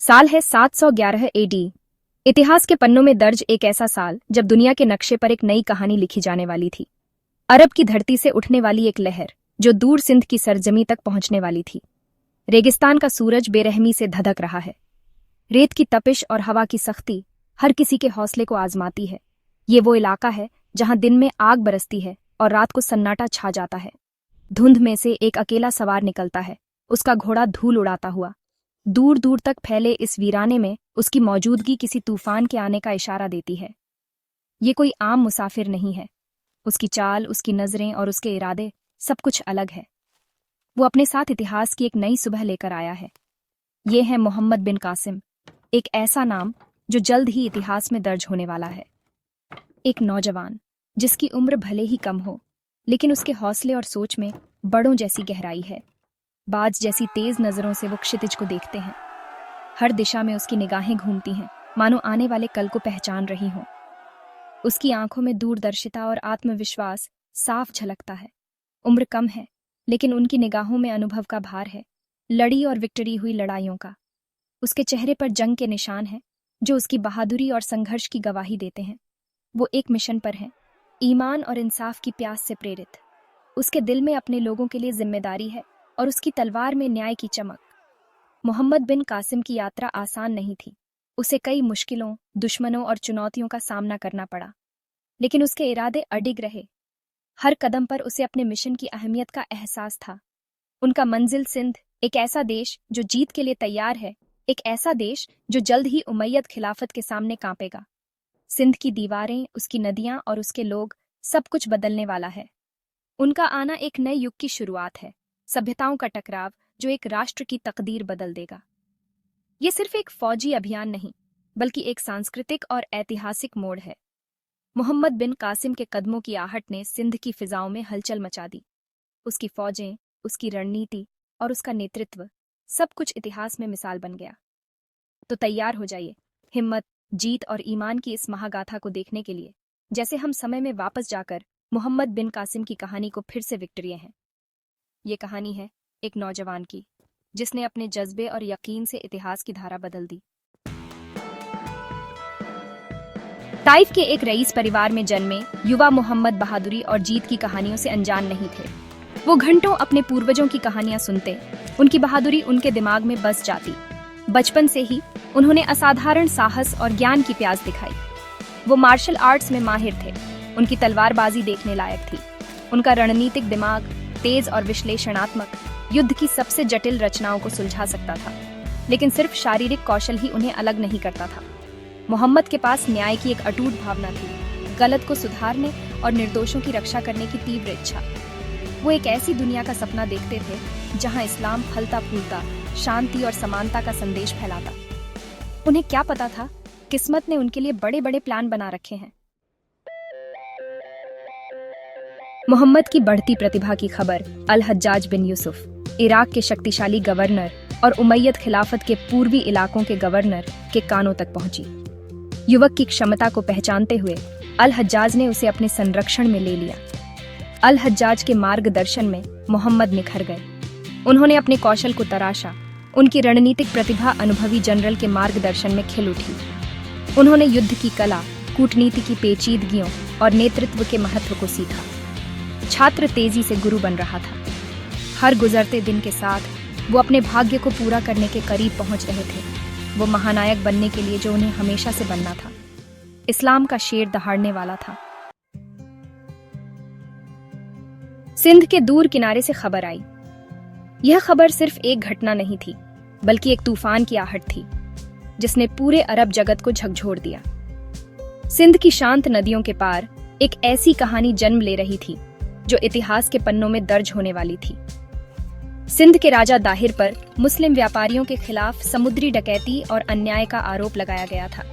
साल है 711 एडी। इतिहास के पन्नों में दर्ज एक ऐसा साल जब दुनिया के नक्शे पर एक नई कहानी लिखी जाने वाली थी। अरब की धरती से उठने वाली एक लहर जो दूर सिंध की सरजमी तक पहुंचने वाली थी। रेगिस्तान का सूरज बेरहमी से धधक रहा है। रेत की तपिश और हवा की सख्ती हर किसी के हौसले को आजमाती है। ये वो इलाका है जहां दिन में आग बरसती है और रात को सन्नाटा छा जाता है। धुंध में से एक अकेला सवार निकलता है, उसका घोड़ा धूल उड़ाता हुआ। दूर दूर तक फैले इस वीराने में उसकी मौजूदगी किसी तूफान के आने का इशारा देती है। ये कोई आम मुसाफिर नहीं है। उसकी चाल, उसकी नजरें और उसके इरादे सब कुछ अलग है। वो अपने साथ इतिहास की एक नई सुबह लेकर आया है। ये है मोहम्मद बिन कासिम, एक ऐसा नाम जो जल्द ही इतिहास में दर्ज होने वाला है। एक नौजवान जिसकी उम्र भले ही कम हो, लेकिन उसके हौसले और सोच में बड़ों जैसी गहराई है। बाज जैसी तेज नजरों से वो क्षितिज को देखते हैं। हर दिशा में उसकी निगाहें घूमती हैं, मानो आने वाले कल को पहचान रही हों। उसकी आंखों में दूरदर्शिता और आत्मविश्वास साफ झलकता है। उम्र कम है, लेकिन उनकी निगाहों में अनुभव का भार है, लड़ी और विक्टरी हुई लड़ाइयों का। उसके चेहरे पर जंग के निशान हैं, जो उसकी बहादुरी और संघर्ष की गवाही देते हैं। वो एक मिशन पर है, ईमान और इंसाफ की प्यास से प्रेरित। उसके दिल में अपने लोगों के लिए जिम्मेदारी है और उसकी तलवार में न्याय की चमक। मोहम्मद बिन कासिम की यात्रा आसान नहीं थी। उसे कई मुश्किलों, दुश्मनों और चुनौतियों का सामना करना पड़ा, लेकिन उसके इरादे अडिग रहे। हर कदम पर उसे अपने मिशन की अहमियत का एहसास था। उनका मंजिल सिंध, एक ऐसा देश जो जीत के लिए तैयार है, एक ऐसा देश जो जल्द ही उमैयद खिलाफत के सामने कांपेगा। सिंध की दीवारें, उसकी नदियां और उसके लोग, सब कुछ बदलने वाला है। उनका आना एक नए युग की शुरुआत है, सभ्यताओं का टकराव जो एक राष्ट्र की तकदीर बदल देगा। ये सिर्फ एक फौजी अभियान नहीं, बल्कि एक सांस्कृतिक और ऐतिहासिक मोड़ है। मोहम्मद बिन कासिम के कदमों की आहट ने सिंध की फिजाओं में हलचल मचा दी। उसकी फौजें, उसकी रणनीति और उसका नेतृत्व, सब कुछ इतिहास में मिसाल बन गया। तो तैयार हो जाइए, हिम्मत, जीत और ईमान की इस महागाथा को देखने के लिए, जैसे हम समय में वापस जाकर मोहम्मद बिन कासिम की कहानी को फिर से विक्टरिए हैं। ये कहानी है एक नौजवान की, जिसने अपने जज्बे और यकीन से इतिहास की धारा बदल दी। ताइफ के एक रईस परिवार में जन्मे युवा मोहम्मद बहादुरी और जीत की कहानियों से अनजान नहीं थे। वो घंटों अपने पूर्वजों की कहानियां सुनते, उनकी बहादुरी उनके दिमाग में बस जाती। बचपन से ही उन्होंने असाधारण साहस और ज्ञान की प्यास दिखाई। वो मार्शल आर्ट्स में माहिर थे, उनकी तलवारबाजी देखने लायक थी। उनका रणनीतिक दिमाग तेज और विश्लेषणात्मक, युद्ध की सबसे जटिल रचनाओं को सुलझा सकता था। लेकिन सिर्फ शारीरिक कौशल ही उन्हें अलग नहीं करता था। मोहम्मद के पास न्याय की एक अटूट भावना थी, गलत को सुधारने और निर्दोषों की रक्षा करने की तीव्र इच्छा। वो एक ऐसी दुनिया का सपना देखते थे जहां इस्लाम फलता फूलता, शांति और समानता का संदेश फैलाता। उन्हें क्या पता था, किस्मत ने उनके लिए बड़े बड़े प्लान बना रखे हैं। मोहम्मद की बढ़ती प्रतिभा की खबर अल हज्जाज बिन यूसुफ, इराक के शक्तिशाली गवर्नर और उमैयद खिलाफत के पूर्वी इलाकों के गवर्नर के कानों तक पहुंची। युवक की क्षमता को पहचानते हुए अल हज्जाज ने उसे अपने संरक्षण में ले लिया। अल हज्जाज के मार्गदर्शन में मोहम्मद निखर गए। उन्होंने अपने कौशल को तराशा। उनकी रणनीतिक प्रतिभा अनुभवी जनरल के मार्गदर्शन में खिल उठी। उन्होंने युद्ध की कला, कूटनीति की पेचीदगियों और नेतृत्व के महत्व को सीखा। छात्र तेजी से गुरु बन रहा था। हर गुजरते दिन के साथ वो अपने भाग्य को पूरा करने के करीब पहुंच रहे थे, वो महानायक बनने के लिए जो उन्हें हमेशा से बनना था। इस्लाम का शेर दहाड़ने वाला था। सिंध के दूर किनारे से खबर आई। यह खबर सिर्फ एक घटना नहीं थी, बल्कि एक तूफान की आहट थी, जिसने पूरे अरब जगत को झकझोर दिया। सिंध की शांत नदियों के पार एक ऐसी कहानी जन्म ले रही थी जो इतिहास के पन्नों में दर्ज होने वाली थी। सिंध के राजा दाहिर पर मुस्लिम व्यापारियों के खिलाफ समुद्री डकैती और अन्याय का आरोप लगाया गया था।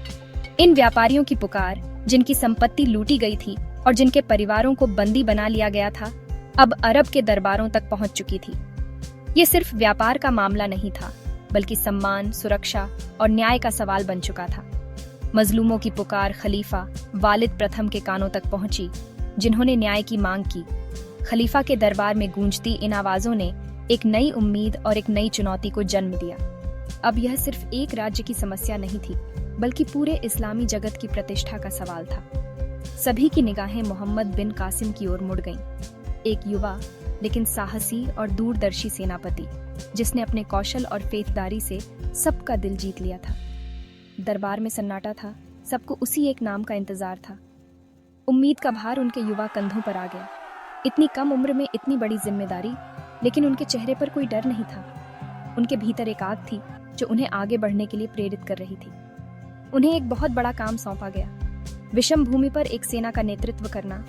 इन व्यापारियों की पुकार, जिनकी संपत्ति लूटी गई थी और जिनके परिवारों को बंदी बना लिया गया था, अब अरब के दरबारों तक पहुंच चुकी थी। ये सिर्फ व्यापार का मामला नहीं था, बल्कि सम्मान, सुरक्षा और न्याय का सवाल बन चुका था। मजलूमों की पुकार खलीफा वालिद प्रथम के कानों तक पहुंची, जिन्होंने न्याय की मांग की। खलीफा के दरबार में गूंजती इन आवाजों ने एक नई उम्मीद और एक नई चुनौती को जन्म दिया। अब यह सिर्फ एक राज्य की समस्या नहीं थी, बल्कि पूरे इस्लामी जगत की प्रतिष्ठा का सवाल था। सभी की निगाहें मोहम्मद बिन कासिम की ओर मुड़ गईं। एक युवा लेकिन साहसी और दूरदर्शी सेनापति, जिसने अपने कौशल और फेतदारी से सबका दिल जीत लिया था। दरबार में सन्नाटा था, सबको उसी एक नाम का इंतजार था। उम्मीद का भार उनके युवा कंधों पर आ गया। इतनी कम उम्र में इतनी बड़ी जिम्मेदारी, लेकिन उनके चेहरे पर कोई डर नहीं था। उनके भीतर एक आग थी जो उन्हें आगे बढ़ने के लिए प्रेरित कर रही थी। उन्हें एक बहुत बड़ा काम सौंपा गया, विषम भूमि पर एक सेना का नेतृत्व करना,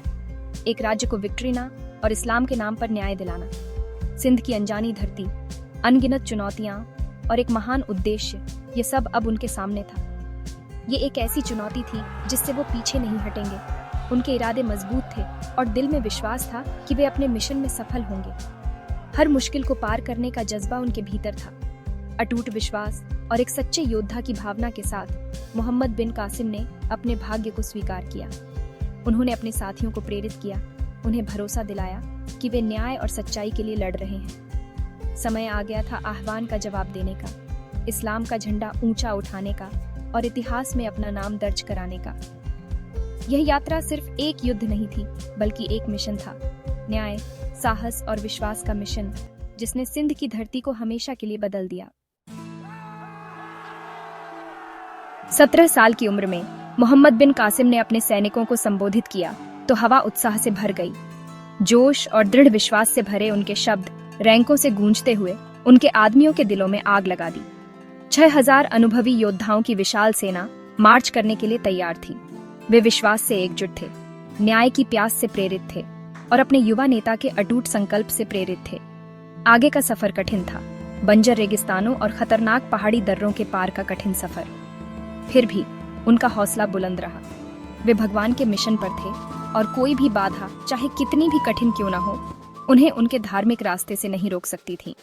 एक राज्य को विक्ट्रीना और इस्लाम के नाम पर न्याय दिलाना। सिंध की अनजानी धरती, अनगिनत चुनौतियां और एक महान उद्देश्य, ये सब अब उनके सामने था। ये एक ऐसी चुनौती थी जिससे वो पीछे नहीं हटेंगे। उनके इरादे मजबूत थे और दिल में विश्वास था कि वे अपने मिशन में सफल होंगे। हर मुश्किल को पार करने का जज्बा उनके भीतर था। अटूट विश्वास और एक सच्चे योद्धा की भावना के साथ मोहम्मद बिन कासिम ने अपने भाग्य को स्वीकार किया। उन्होंने अपने साथियों को प्रेरित किया, उन्हें भरोसा दिलाया कि वे न्याय और सच्चाई के लिए लड़ रहे हैं। समय आ गया था आह्वान का जवाब देने का, इस्लाम का झंडा ऊंचा उठाने का और इतिहास में अपना नाम दर्ज कराने का। यह यात्रा सिर्फ एक युद्ध नहीं थी, बल्कि एक मिशन था, न्याय, साहस और विश्वास का मिशन, जिसने सिंध की धरती को हमेशा के लिए बदल दिया। 17 साल की उम्र में मोहम्मद बिन कासिम ने अपने सैनिकों को संबोधित किया तो हवा उत्साह से भर गई। जोश और दृढ़ विश्वास से भरे उनके शब्द रैंकों से गूंजते हुए उनके आदमियों के दिलों में आग लगा दी। 6000 अनुभवी योद्धाओं की विशाल सेना मार्च करने के लिए तैयार थी। वे विश्वास से एकजुट थे, न्याय की प्यास से प्रेरित थे और अपने युवा नेता के अटूट संकल्प से प्रेरित थे। आगे का सफर कठिन था, बंजर रेगिस्तानों और खतरनाक पहाड़ी दर्रों के पार का कठिन सफर। फिर भी उनका हौसला बुलंद रहा। वे भगवान के मिशन पर थे और कोई भी बाधा, चाहे कितनी भी कठिन क्यों ना हो, उन्हें उनके धार्मिक रास्ते से नहीं रोक सकती थी।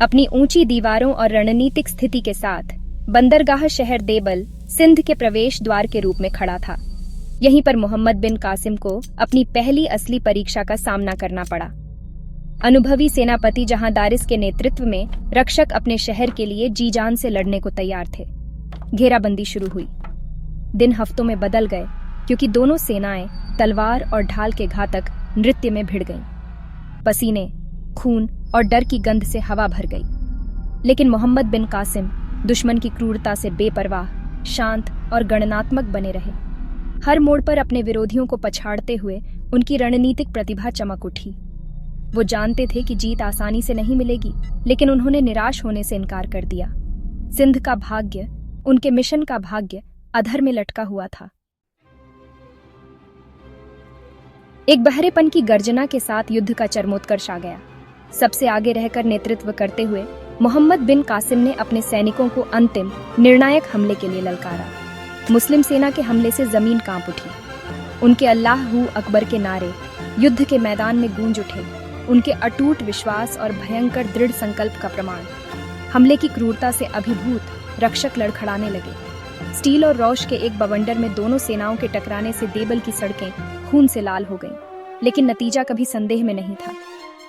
अपनी ऊंची दीवारों और रणनीतिक स्थिति के साथ बंदरगाह शहर देबल सिंध के प्रवेश द्वार के रूप में खड़ा था। यहीं पर मोहम्मद बिन कासिम को अपनी पहली असली परीक्षा का सामना करना पड़ा। अनुभवी सेनापति जहांदारिस के नेतृत्व में रक्षक अपने शहर के लिए जी जान से लड़ने को तैयार थे। घेराबंदी शुरू हुई। दिन हफ्तों में बदल गए, क्योंकि दोनों सेनाएं तलवार और ढाल के घातक नृत्य में भिड़ गईं। पसीने, खून और डर की गंध से हवा भर गई। लेकिन मोहम्मद बिन कासिम दुश्मन की क्रूरता से बेपरवाह, शांत और गणनात्मक बने रहे। हर मोड़ पर अपने विरोधियों को पछाड़ते हुए उनकी रणनीतिक प्रतिभा चमक उठी। वो जानते थे कि जीत आसानी से नहीं मिलेगी, लेकिन उन्होंने निराश होने से इनकार कर दिया। सिंध का भाग्य, उनके मिशन का भाग्य अधर में लटका हुआ था। एक बहरेपन की गर्जना के साथ युद्ध का चरमोत्कर्ष आ गया। सबसे आगे रहकर नेतृत्व करते हुए मोहम्मद बिन कासिम ने अपने सैनिकों को अंतिम निर्णायक हमले के लिए ललकारा। मुस्लिम सेना के हमले से जमीन कांप उठी। उनके अल्लाह हू अकबर के नारे युद्ध के मैदान में गूंज उठे, उनके अटूट विश्वास और भयंकर दृढ़ संकल्प का प्रमाण। हमले की क्रूरता से अभिभूत रक्षक लड़खड़ाने लगे। स्टील और रौश के एक बवंडर में दोनों सेनाओं के टकराने से देबल की सड़कें खून से लाल हो गईं, लेकिन नतीजा कभी संदेह में नहीं था।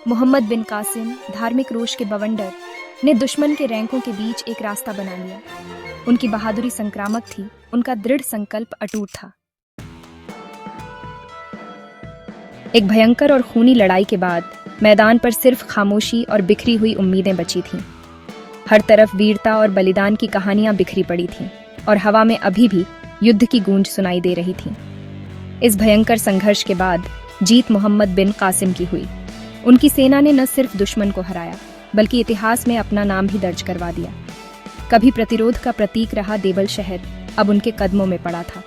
मोहम्मद बिन कासिम, धार्मिक रोष के बवंडर, ने दुश्मन के रैंकों के बीच एक रास्ता बना लिया। उनकी बहादुरी संक्रामक थी, उनका दृढ़ संकल्प अटूट था। एक भयंकर और खूनी लड़ाई के बाद मैदान पर सिर्फ खामोशी और बिखरी हुई उम्मीदें बची थीं। हर तरफ वीरता और बलिदान की कहानियां बिखरी पड़ी थीं और हवा में अभी भी युद्ध की गूंज सुनाई दे रही थी। इस भयंकर संघर्ष के बाद जीत मोहम्मद बिन कासिम की हुई। उनकी सेना ने न सिर्फ दुश्मन को हराया, बल्कि इतिहास में अपना नाम भी दर्ज करवा दिया। कभी प्रतिरोध का प्रतीक रहा देबल शहर अब उनके कदमों में पड़ा था।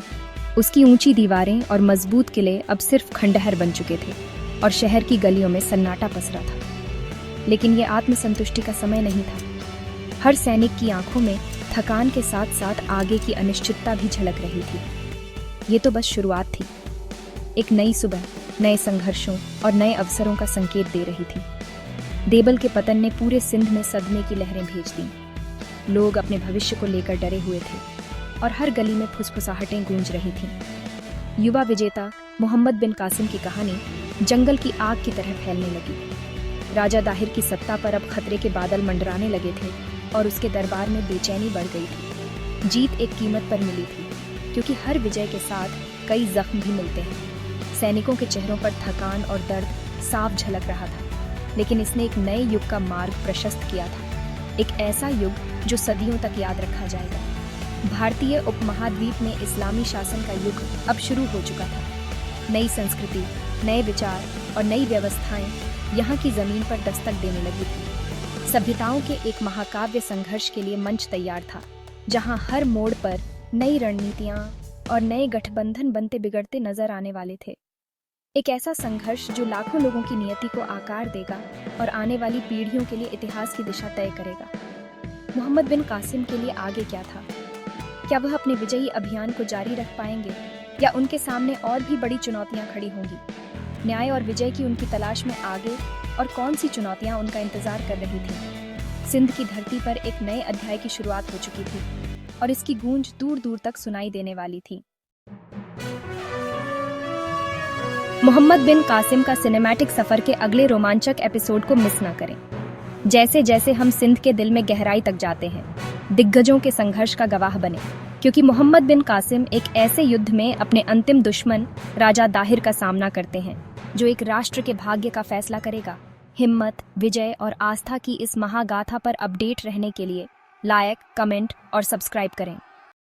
उसकी ऊंची दीवारें और मजबूत किले अब सिर्फ खंडहर बन चुके थे और शहर की गलियों में सन्नाटा पसरा था। लेकिन ये आत्मसंतुष्टि का समय नहीं था। हर सैनिक की आंखों में थकान के साथ साथ आगे की अनिश्चितता भी झलक रही थी। ये तो बस शुरुआत थी। एक नई सुबह नए संघर्षों और नए अवसरों का संकेत दे रही थी। देबल के पतन ने पूरे सिंध में सदमे की लहरें भेज दी। लोग अपने भविष्य को लेकर डरे हुए थे और हर गली में फुसफुसाहटें गूंज रही थीं। युवा विजेता मोहम्मद बिन कासिम की कहानी जंगल की आग की तरह फैलने लगी। राजा दाहिर की सत्ता पर अब खतरे के बादल मंडराने लगे थे और उसके दरबार में बेचैनी बढ़ गई थी। जीत एक कीमत पर मिली थी, क्योंकि हर विजय के साथ कई जख्म भी मिलते हैं। सैनिकों के चेहरों पर थकान और दर्द साफ झलक रहा था, लेकिन इसने एक नए युग का मार्ग प्रशस्त किया था, एक ऐसा युग जो सदियों तक याद रखा जाएगा। भारतीय उपमहाद्वीप में इस्लामी शासन का युग अब शुरू हो चुका था। नई संस्कृति, नए विचार और नई व्यवस्थाएं यहाँ की जमीन पर दस्तक देने लगी थी। सभ्यताओं के एक महाकाव्य संघर्ष के लिए मंच तैयार था, जहाँ हर मोड़ पर नई रणनीतियां और नए गठबंधन बनते बिगड़ते नजर आने वाले थे। एक ऐसा संघर्ष जो लाखों लोगों की नियति को आकार देगा और आने वाली पीढ़ियों के लिए इतिहास की दिशा तय करेगा। मोहम्मद बिन कासिम के लिए आगे क्या था? क्या वह अपने विजयी अभियान को जारी रख पाएंगे, या उनके सामने और भी बड़ी चुनौतियां खड़ी होंगी? न्याय और विजय की उनकी तलाश में आगे और कौन सी चुनौतियां उनका इंतजार कर रही थीं? सिंध की धरती पर एक नए अध्याय की शुरुआत हो चुकी थी और इसकी गूंज दूर दूर तक सुनाई देने वाली थी। मोहम्मद बिन कासिम का सिनेमैटिक सफर के अगले रोमांचक एपिसोड को मिस न करें। जैसे जैसे हम सिंध के दिल में गहराई तक जाते हैं, दिग्गजों के संघर्ष का गवाह बने, क्योंकि मोहम्मद बिन कासिम एक ऐसे युद्ध में अपने अंतिम दुश्मन राजा दाहिर का सामना करते हैं जो एक राष्ट्र के भाग्य का फैसला करेगा। हिम्मत, विजय और आस्था की इस महागाथा पर अपडेट रहने के लिए लाइक, कमेंट और सब्सक्राइब करें।